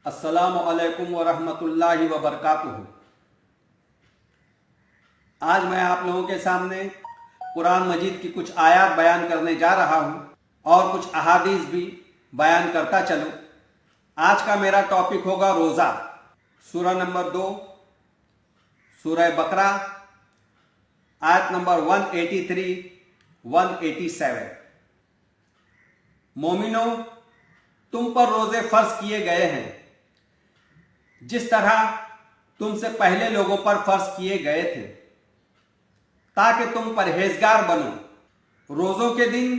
अस्सलामु अलैकुम वरहमतुल्लाहि वबरकातुहू। आज मैं आप लोगों के सामने कुरान मजीद की कुछ आयत बयान करने जा रहा हूँ और कुछ अहादीस भी बयान करता चलूँ। आज का मेरा टॉपिक होगा रोज़ा। सूरह नंबर 2 सूरह बकरा आयत नंबर 183 187। मोमिनो, तुम पर रोज़े फर्ज किए गए हैं जिस तरह तुमसे पहले लोगों पर फर्ज किए गए थे, ताकि तुम परहेजगार बनो। रोज़ों के दिन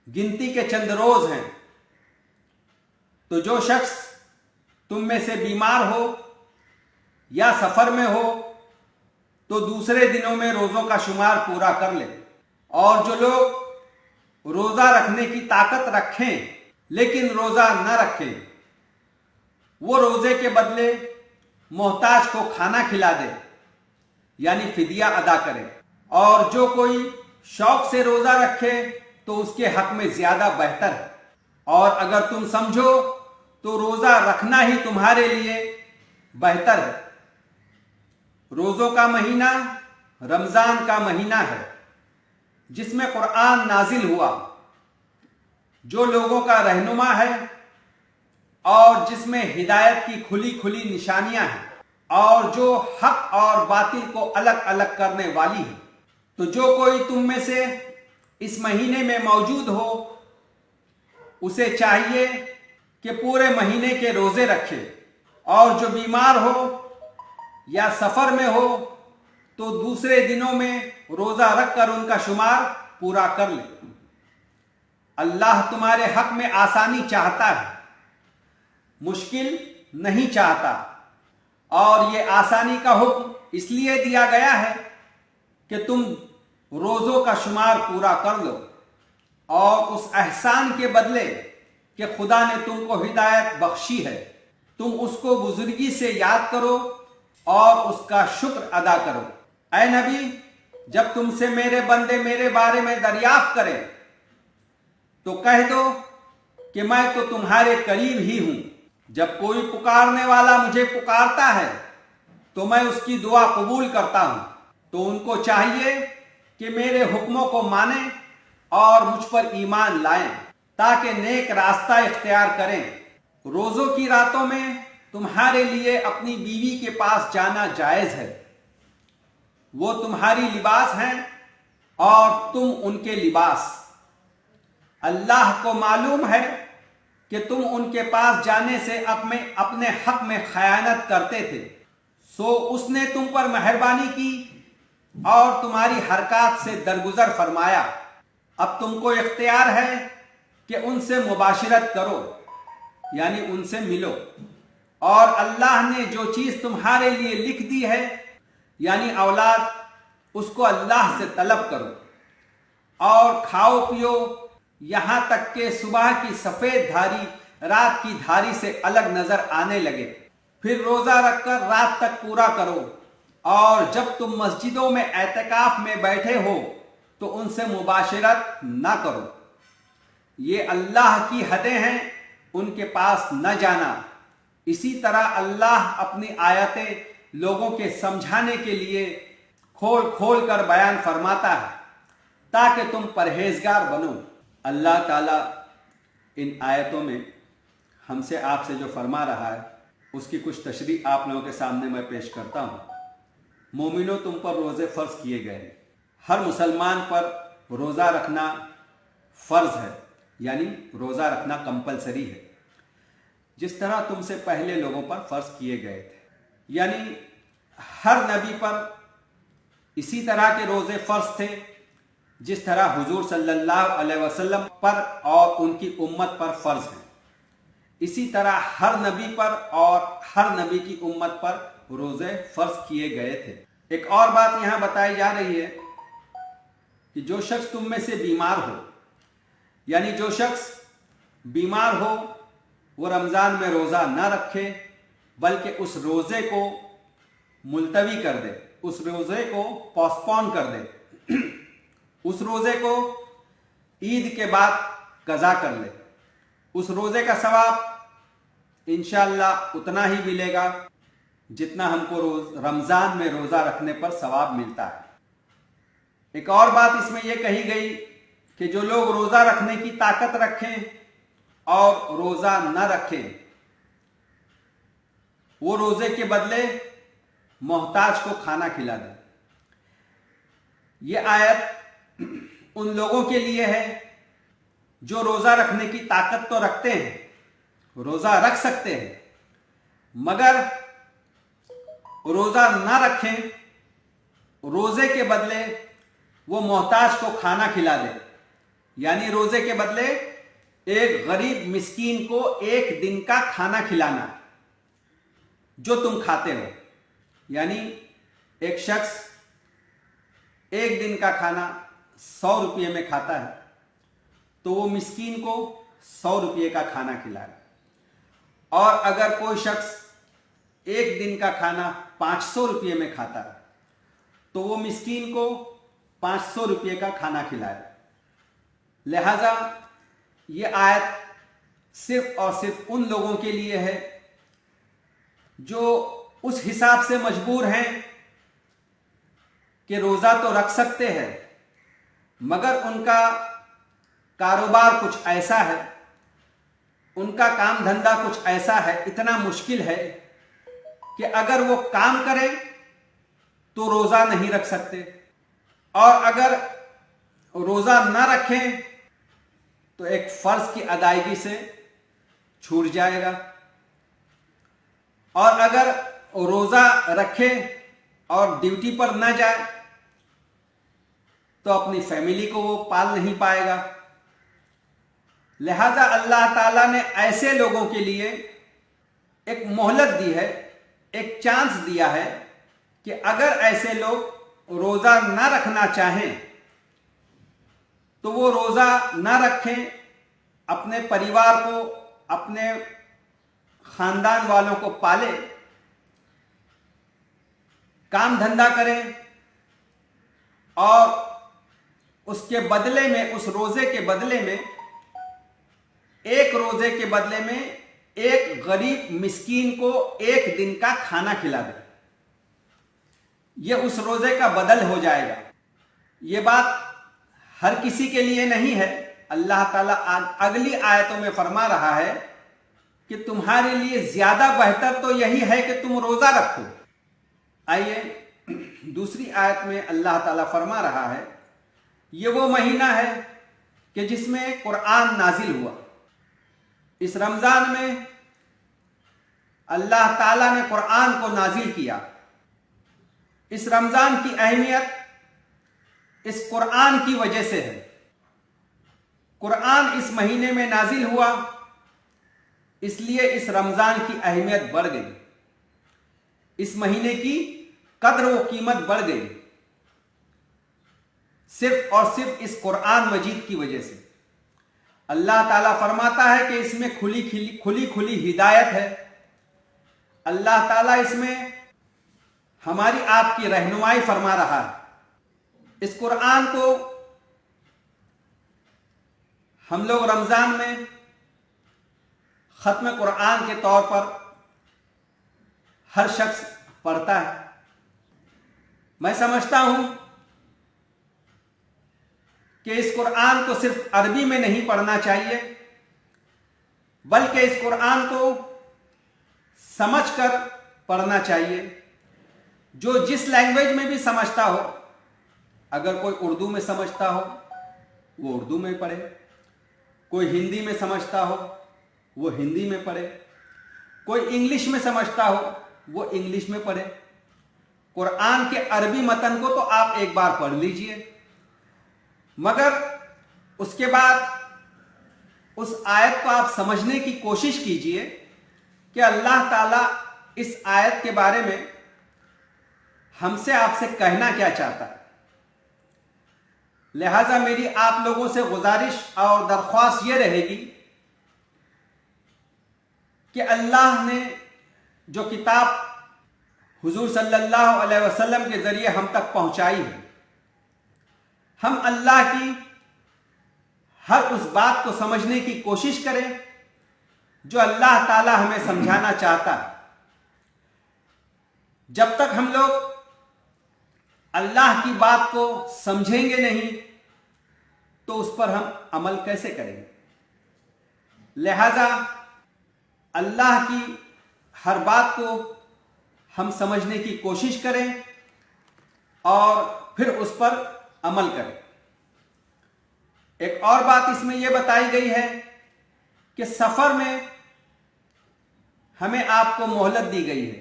गिनती के चंद रोज़ हैं, तो जो शख्स तुम में से बीमार हो या सफ़र में हो तो दूसरे दिनों में रोज़ों का शुमार पूरा कर ले। और जो लोग रोज़ा रखने की ताकत रखें लेकिन रोज़ा न रखें, वो रोज़े के बदले मोहताज को खाना खिला दे, यानी फिदिया अदा करे। और जो कोई शौक से रोज़ा रखे तो उसके हक में ज़्यादा बेहतर है। और अगर तुम समझो तो रोज़ा रखना ही तुम्हारे लिए बेहतर है। रोज़ों का महीना रमज़ान का महीना है जिसमें कुरान नाजिल हुआ, जो लोगों का रहनुमा है और जिसमें हिदायत की खुली खुली निशानियां हैं और जो हक और बातिल को अलग अलग करने वाली है। तो जो कोई तुम में से इस महीने में मौजूद हो उसे चाहिए कि पूरे महीने के रोजे रखे, और जो बीमार हो या सफर में हो तो दूसरे दिनों में रोजा रखकर उनका शुमार पूरा कर ले। अल्लाह तुम्हारे हक में आसानी चाहता है, मुश्किल नहीं चाहता। और ये आसानी का हुक्म इसलिए दिया गया है कि तुम रोज़ों का शुमार पूरा कर लो, और उस एहसान के बदले कि खुदा ने तुमको हिदायत बख्शी है, तुम उसको बुजुर्गी से याद करो और उसका शुक्र अदा करो। ऐ नबी, जब तुमसे मेरे बंदे मेरे बारे में दरियाफ्त करें तो कह दो कि मैं तो तुम्हारे करीब ही हूं। जब कोई पुकारने वाला मुझे पुकारता है तो मैं उसकी दुआ कबूल करता हूं। तो उनको चाहिए कि मेरे हुक्मों को मानें और मुझ पर ईमान लाएं, ताकि नेक रास्ता इख्तियार करें। रोज़ों की रातों में तुम्हारे लिए अपनी बीवी के पास जाना जायज़ है। वो तुम्हारी लिबास हैं और तुम उनके लिबास। अल्लाह को मालूम है कि तुम उनके पास जाने से अपने हक में खयानत करते थे, सो उसने तुम पर मेहरबानी की और तुम्हारी हरकत से दरगुजर फरमाया। अब तुमको इख्तियार है कि उनसे मुबाशिरत करो, यानी उनसे मिलो। और अल्लाह ने जो चीज़ तुम्हारे लिए लिख दी है, यानी औलाद, उसको अल्लाह से तलब करो और खाओ पियो यहां तक कि सुबह की सफेद धारी रात की धारी से अलग नजर आने लगे। फिर रोजा रखकर रात तक पूरा करो। और जब तुम मस्जिदों में एतकाफ में बैठे हो तो उनसे मुबाशिरत न करो। ये अल्लाह की हदें हैं, उनके पास न जाना। इसी तरह अल्लाह अपनी आयतें लोगों के समझाने के लिए खोल खोल कर बयान फरमाता है, ताकि तुम परहेजगार बनो। अल्लाह ताला इन आयतों में हमसे आपसे जो फरमा रहा है उसकी कुछ तशरीह आप लोगों के सामने मैं पेश करता हूँ। मोमिनो, तुम पर रोज़े फ़र्ज किए गए। हर मुसलमान पर रोज़ा रखना फ़र्ज है, यानी रोज़ा रखना कंपलसरी है, जिस तरह तुमसे पहले लोगों पर फ़र्ज किए गए थे। यानी हर नबी पर इसी तरह के रोज़े फ़र्ज थे जिस तरह हुजूर सल्लल्लाहु अलैहि वसल्लम पर और उनकी उम्मत पर फ़र्ज है। इसी तरह हर नबी पर और हर नबी की उम्मत पर रोज़े फ़र्ज किए गए थे। एक और बात यहाँ बताई जा रही है कि जो शख्स तुम में से बीमार हो, यानी जो शख्स बीमार हो, वो रमज़ान में रोज़ा न रखे बल्कि उस रोज़े को मुलतवी कर दे, उस रोज़े को पोस्टपोन कर दे, उस रोज़े को ईद के बाद कज़ा कर ले। उस रोज़े का सवाब انشاءاللہ اتنا ہی ملے گا جتنا ہم کو رمضان میں روزہ رکھنے پر ثواب ملتا ہے۔ ایک اور بات اس میں یہ کہی گئی کہ جو لوگ روزہ رکھنے کی طاقت رکھیں اور روزہ نہ رکھیں وہ روزے کے بدلے محتاج کو کھانا کھلا دیں۔ یہ آیت ان لوگوں کے لیے ہے جو روزہ رکھنے کی طاقت تو رکھتے ہیں، روزہ رکھ سکتے ہیں، مگر روزہ نہ رکھیں، روزے کے بدلے وہ محتاج کو کھانا کھلا دیں، یعنی روزے کے بدلے ایک غریب مسکین کو ایک دن کا کھانا کھلانا جو تم کھاتے ہو، یعنی ایک شخص ایک دن کا کھانا 100 روپے میں کھاتا ہے تو وہ مسکین کو 100 روپے کا کھانا کھلائے، اور اگر کوئی شخص ایک دن کا کھانا 500 روپے میں کھاتا ہے تو وہ مسکین کو 500 روپے کا کھانا کھلائے۔ لہذا یہ آیت صرف اور صرف ان لوگوں کے لیے ہے جو اس حساب سے مجبور ہیں کہ روزہ تو رکھ سکتے ہیں مگر ان کا کاروبار کچھ ایسا ہے، ان کا کام دھندا کچھ ایسا ہے، اتنا مشکل ہے کہ اگر وہ کام کریں تو روزہ نہیں رکھ سکتے، اور اگر روزہ نہ رکھیں تو ایک فرض کی ادائیگی سے چھوٹ جائے گا، اور اگر روزہ رکھے اور ڈیوٹی پر نہ جائے تو اپنی فیملی کو وہ پال نہیں پائے گا۔ لہذا اللہ تعالیٰ نے ایسے لوگوں کے لیے ایک مہلت دی ہے، ایک چانس دیا ہے کہ اگر ایسے لوگ روزہ نہ رکھنا چاہیں تو وہ روزہ نہ رکھیں، اپنے پریوار کو، اپنے خاندان والوں کو پالیں، کام دھندا کریں، اور اس کے بدلے میں، اس روزے کے بدلے میں، ایک روزے کے بدلے میں ایک غریب مسکین کو ایک دن کا کھانا کھلا دیں۔ یہ اس روزے کا بدل ہو جائے گا۔ یہ بات ہر کسی کے لیے نہیں ہے، اللہ تعالیٰ اگلی آیتوں میں فرما رہا ہے کہ تمہارے لیے زیادہ بہتر تو یہی ہے کہ تم روزہ رکھو۔ آئیے دوسری آیت میں اللہ تعالیٰ فرما رہا ہے، یہ وہ مہینہ ہے کہ جس میں قرآن نازل ہوا۔ اس رمضان میں اللہ تعالیٰ نے قرآن کو نازل کیا۔ اس رمضان کی اہمیت اس قرآن کی وجہ سے ہے۔ قرآن اس مہینے میں نازل ہوا، اس لیے اس رمضان کی اہمیت بڑھ گئی، اس مہینے کی قدر و قیمت بڑھ گئی، صرف اور صرف اس قرآن مجید کی وجہ سے۔ اللہ تعالیٰ فرماتا ہے کہ اس میں کھلی کھلی ہدایت ہے۔ اللہ تعالیٰ اس میں ہماری آپ کی رہنمائی فرما رہا ہے۔ اس قرآن کو ہم لوگ رمضان میں ختم قرآن کے طور پر ہر شخص پڑھتا ہے۔ میں سمجھتا ہوں کہ اس قرآن کو صرف عربی میں نہیں پڑھنا چاہیے، بلکہ اس قرآن کو سمجھ کر پڑھنا چاہیے۔ جو جس لینگویج میں بھی سمجھتا ہو، اگر کوئی اردو میں سمجھتا ہو وہ اردو میں پڑھے، کوئی ہندی میں سمجھتا ہو وہ ہندی میں پڑھے، کوئی انگلش میں سمجھتا ہو وہ انگلش میں پڑھے۔ قرآن کے عربی متن کو تو آپ ایک بار پڑھ لیجئے، مگر اس کے بعد اس آیت کو آپ سمجھنے کی کوشش کیجئے کہ اللہ تعالیٰ اس آیت کے بارے میں ہم سے، آپ سے کہنا کیا چاہتا ہے۔ لہذا میری آپ لوگوں سے گزارش اور درخواست یہ رہے گی کہ اللہ نے جو کتاب حضور صلی اللہ علیہ وسلم کے ذریعے ہم تک پہنچائی ہے، ہم اللہ کی ہر اس بات کو سمجھنے کی کوشش کریں जो अल्लाह ताला हमें समझाना चाहता है। जब तक हम लोग अल्लाह की बात को समझेंगे नहीं तो उस पर हम अमल कैसे करेंगे। लिहाजा अल्लाह की हर बात को हम समझने की कोशिश करें और फिर उस पर अमल करें। एक और बात इसमें यह बताई गई है कि सफर में हमें आपको मोहलत दी गई है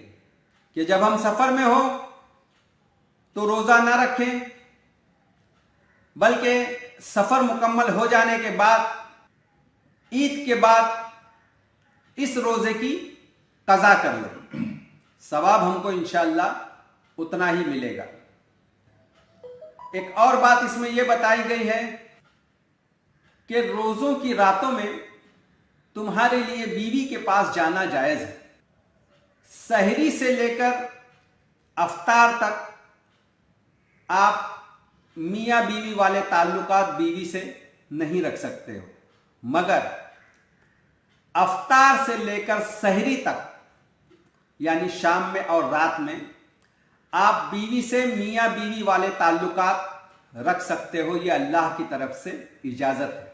कि जब हम सफर में हो तो रोजा ना रखें, बल्कि सफर मुकम्मल हो जाने के बाद ईद के बाद इस रोजे की कज़ा कर लें, सवाब हमको इंशाअल्लाह उतना ही मिलेगा। एक और बात इसमें यह बताई गई है कि रोजों की रातों में तुम्हारे लिए बीवी के पास जाना जायज है। सहरी से लेकर अफ्तार तक आप मियां बीवी वाले ताल्लुकात बीवी से नहीं रख सकते हो, मगर अफ्तार से लेकर सहरी तक यानी शाम में और रात में आप बीवी से मियां बीवी वाले ताल्लुकात रख सकते हो। यह अल्लाह की तरफ से इजाजत है।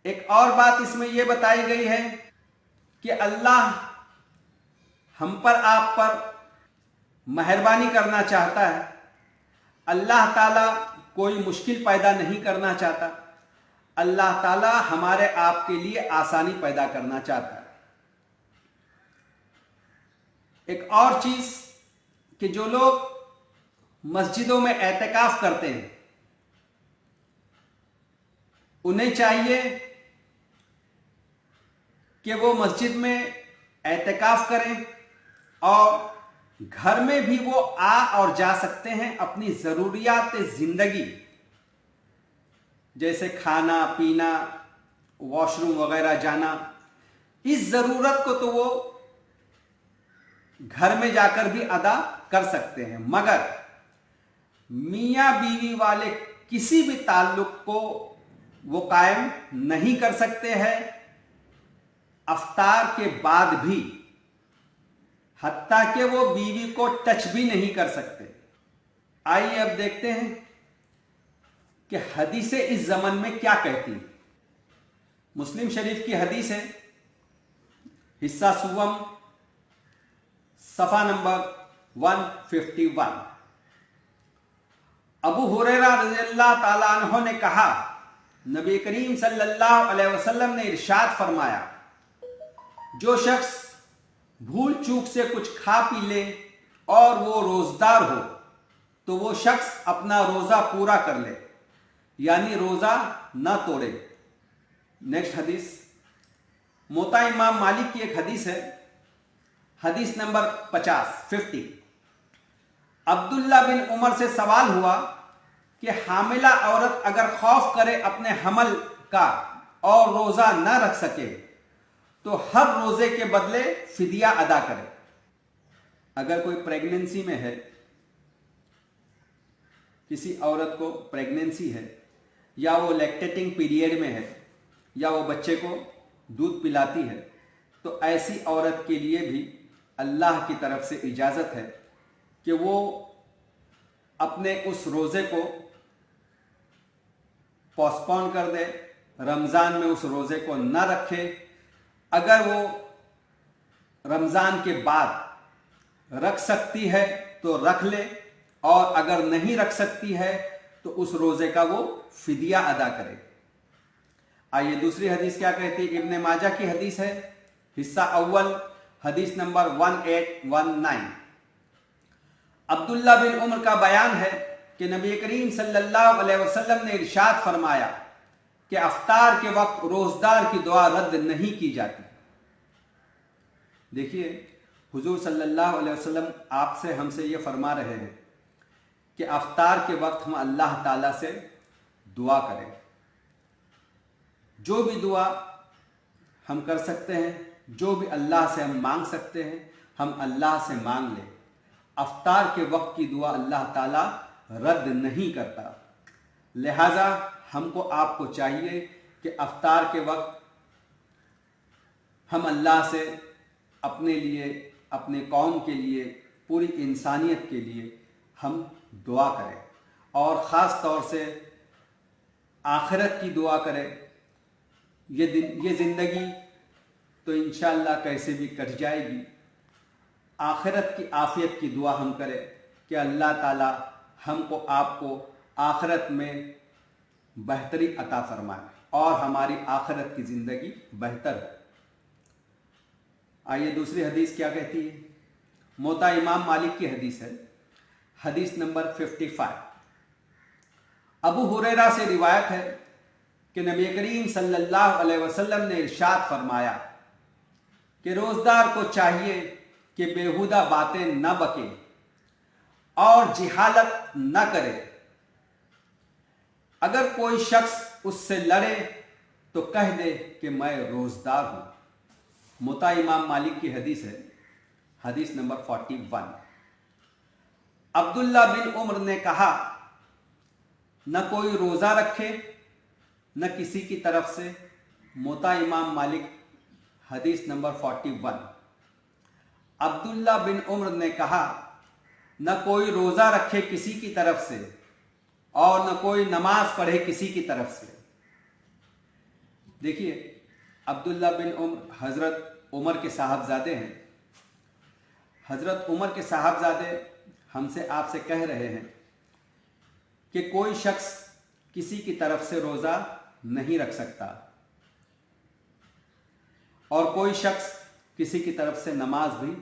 एक और बात इसमें यह बताई गई है कि अल्लाह हम पर आप पर मेहरबानी करना चाहता है। अल्लाह ताला कोई मुश्किल पैदा नहीं करना चाहता। अल्लाह ताला हमारे आपके लिए आसानी पैदा करना चाहता है। एक और चीज कि जो लोग मस्जिदों में एहतिकाफ करते हैं उन्हें चाहिए कि वो मस्जिद में एहतिकाफ करें और घर में भी वो आ और जा सकते हैं। अपनी जरूरियात जिंदगी जैसे खाना पीना, वॉशरूम वगैरह जाना, इस जरूरत को तो वो घर में जाकर भी अदा कर सकते हैं, मगर मियां बीवी वाले किसी भी ताल्लुक को वो कायम नहीं कर सकते हैं अफ्तार के बाद भी, हत्ता कि वो बीवी को टच भी नहीं कर सकते। आइए अब देखते हैं कि हदीसें इस ज़माने में क्या कहती हैं। मुस्लिम शरीफ की हदीस है, हिस्सा सुवम, सफ़ा नंबर 151। अबू हुरैरा रज़ियल्लाहु ताला अन्हु ने कहा, नबी करीम सल्लल्लाहु अलैहि वसल्लम ने इरशाद फरमाया, जो शख्स भूल चूक से कुछ खा पी ले और वो रोजदार हो तो वो शख्स अपना रोजा पूरा कर ले, यानी रोजा ना तोड़े। नेक्स्ट हदीस मोता इमाम मालिक की एक हदीस है, हदीस नंबर 50। अब्दुल्ला बिन उमर से सवाल हुआ कि हामिला औरत अगर खौफ करे अपने हमल का और रोजा ना रख सके तो हर रोजे के बदले फिदिया अदा करे। अगर कोई प्रेगनेंसी में है, किसी औरत को प्रेगनेंसी है या वो लैक्टेटिंग पीरियड में है या वो बच्चे को दूध पिलाती है, तो ऐसी औरत के लिए भी अल्लाह की तरफ से इजाज़त है कि वो अपने उस रोज़े को पोस्टपोन कर दे, रमज़ान में उस रोज़े को न रखे। अगर वो रमज़ान के बाद रख सकती है तो रख ले, और अगर नहीं रख सकती है तो उस रोज़े का वो फिदिया अदा करे। आइए दूसरी हदीस क्या कहती है। इब्ने माजा की हदीस है, हिस्सा अव्वल, हदीस नंबर 1819। अब्दुल्ला बिन उमर का बयान है कि नबी करीम सल्लल्लाहु अलैहि वसल्लम ने इरशाद फरमाया कि अफ्तार के वक्त रोजदार की दुआ रद्द नहीं की जाती। देखिए हुजूर सल्लल्लाहु अलैहि वसल्लम आपसे हमसे ये फरमा रहे हैं कि अफ्तार के वक्त हम अल्लाह ताला से दुआ करें। जो भी दुआ हम कर सकते हैं, जो भी अल्लाह से हम मांग सकते हैं, हम अल्लाह से मांग लें। अफ्तार के वक्त की दुआ अल्लाह ताला रद्द नहीं करता। लिहाजा हमको आपको चाहिए कि अफ्तार के वक्त ہم اللہ سے اپنے لیے، اپنے قوم کے لیے، پوری انسانیت کے لیے ہم دعا کریں، اور خاص طور سے آخرت کی دعا کریں۔ یہ زندگی تو انشاءاللہ کیسے بھی کٹ جائے گی، آخرت کی عافیت کی دعا ہم کریں کہ اللہ تعالی ہم کو، آپ کو آخرت میں بہتری عطا فرمائے اور ہماری آخرت کی زندگی بہتر ہو۔ آئیے دوسری حدیث کیا کہتی ہے۔ موطا امام مالک کی حدیث ہے، حدیث نمبر 55۔ ابو ہریرہ سے روایت ہے کہ نبی کریم صلی اللہ علیہ وسلم نے ارشاد فرمایا کہ روزدار کو چاہیے کہ بیہودہ باتیں نہ بکے اور جہالت نہ کرے۔ اگر کوئی شخص اس سے لڑے تو کہہ دے کہ میں روزدار ہوں۔ موطا امام مالک کی حدیث ہے، حدیث نمبر 41۔ عبداللہ بن عمر نے کہا، نہ کوئی روزہ رکھے نہ کسی کی طرف سے۔ موطا امام مالک، حدیث نمبر 41۔ عبداللہ بن عمر نے کہا، نہ کوئی روزہ رکھے کسی کی طرف سے اور نہ کوئی نماز پڑھے کسی کی طرف سے۔ دیکھیے، عبداللہ بن عمر حضرت عمر کے صاحبزادے ہیں۔ حضرت عمر کے صاحبزادے ہم سے، آپ سے کہہ رہے ہیں کہ کوئی شخص کسی کی طرف سے روزہ نہیں رکھ سکتا اور کوئی شخص کسی کی طرف سے نماز بھی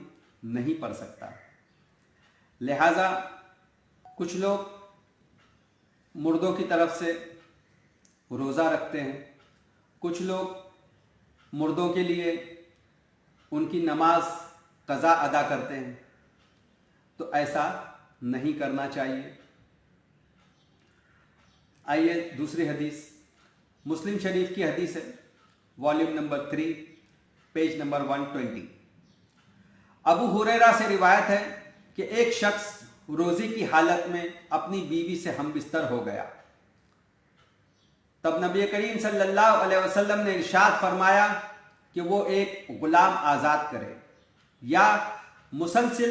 نہیں پڑھ سکتا۔ لہذا کچھ لوگ مردوں کی طرف سے روزہ رکھتے ہیں، کچھ لوگ مردوں کے لیے ان کی نماز قضا ادا کرتے ہیں، تو ایسا نہیں کرنا چاہیے۔ آئیے دوسری حدیث، مسلم شریف کی حدیث ہے، والیوم نمبر 3، پیج نمبر 120۔ ابو ہریرہ سے روایت ہے کہ ایک شخص روزے کی حالت میں اپنی بیوی سے ہم بستر ہو گیا۔ تب نبی کریم صلی اللہ علیہ وسلم نے ارشاد فرمایا کہ وہ ایک غلام آزاد کرے یا مسلسل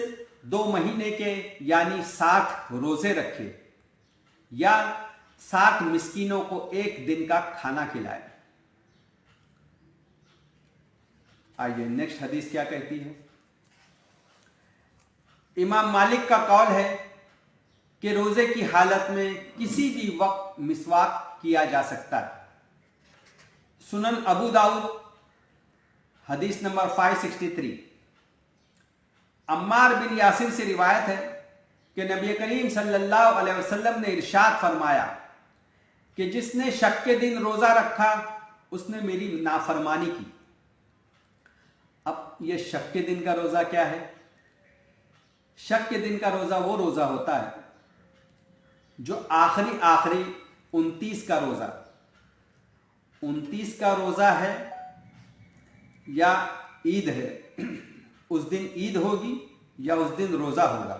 2 مہینے کے یعنی 60 روزے رکھے یا 60 مسکینوں کو 1 دن کا کھانا کھلائے۔ آئیے نیکسٹ حدیث کیا کہتی ہے۔ امام مالک کا قول ہے کہ روزے کی حالت میں کسی بھی وقت مسواک کیا جا سکتا ہے۔ سنن ابو داؤد، حدیث نمبر 563۔ عمار بن یاسر سے روایت ہے کہ نبی کریم صلی اللہ علیہ وسلم نے ارشاد فرمایا کہ جس نے شک کے دن روزہ رکھا اس نے میری نافرمانی کی۔ اب یہ شک کے دن کا روزہ کیا ہے؟ شک کے دن کا روزہ وہ روزہ ہوتا ہے جو آخری 29 کا روزہ، 29 کا روزہ ہے یا عید ہے، اس دن عید ہوگی یا اس دن روزہ ہوگا،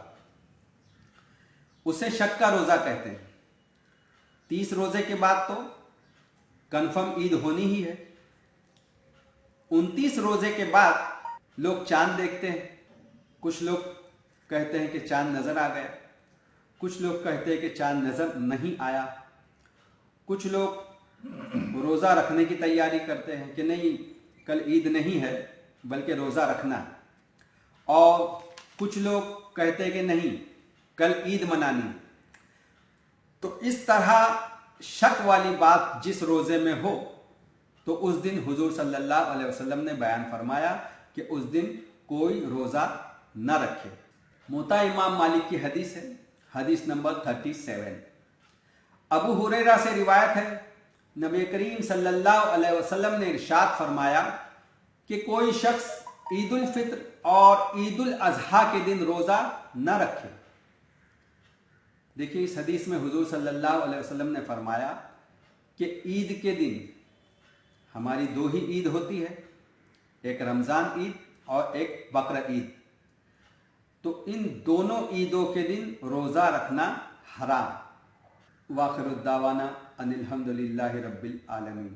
اسے شک کا روزہ کہتے ہیں۔ 30 روزے کے بعد تو کنفرم عید ہونی ہی ہے۔ 29 روزے کے بعد لوگ چاند دیکھتے ہیں، کچھ لوگ کہتے ہیں کہ چاند نظر آ گیا، کچھ لوگ کہتے ہیں کہ چاند نظر نہیں آیا، کچھ لوگ روزہ رکھنے کی تیاری کرتے ہیں کہ نہیں کل عید نہیں ہے بلکہ روزہ رکھنا ہے، اور کچھ لوگ کہتے ہیں کہ نہیں کل عید منانی۔ تو اس طرح شک والی بات جس روزے میں ہو تو اس دن حضور صلی اللہ علیہ وسلم نے بیان فرمایا کہ اس دن کوئی روزہ نہ رکھے۔ موطا امام مالک کی حدیث ہے، حدیث نمبر 37۔ ابو ہریرہ سے روایت ہے نبی کریم صلی اللہ علیہ وسلم نے ارشاد فرمایا کہ کوئی شخص عید الفطر اور عید الاضحیٰ کے دن روزہ نہ رکھے۔ دیکھیے اس حدیث میں حضور صلی اللہ علیہ وسلم نے فرمایا کہ عید کے دن ہماری 2 ہی عید ہوتی ہے، ایک رمضان عید اور ایک بقر عید، تو ان دونوں عیدوں کے دن روزہ رکھنا حرام۔ وآخر الدعوانا ان الحمد للہ رب العالمین۔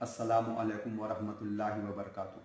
السلام علیکم ورحمۃ اللہ وبرکاتہ۔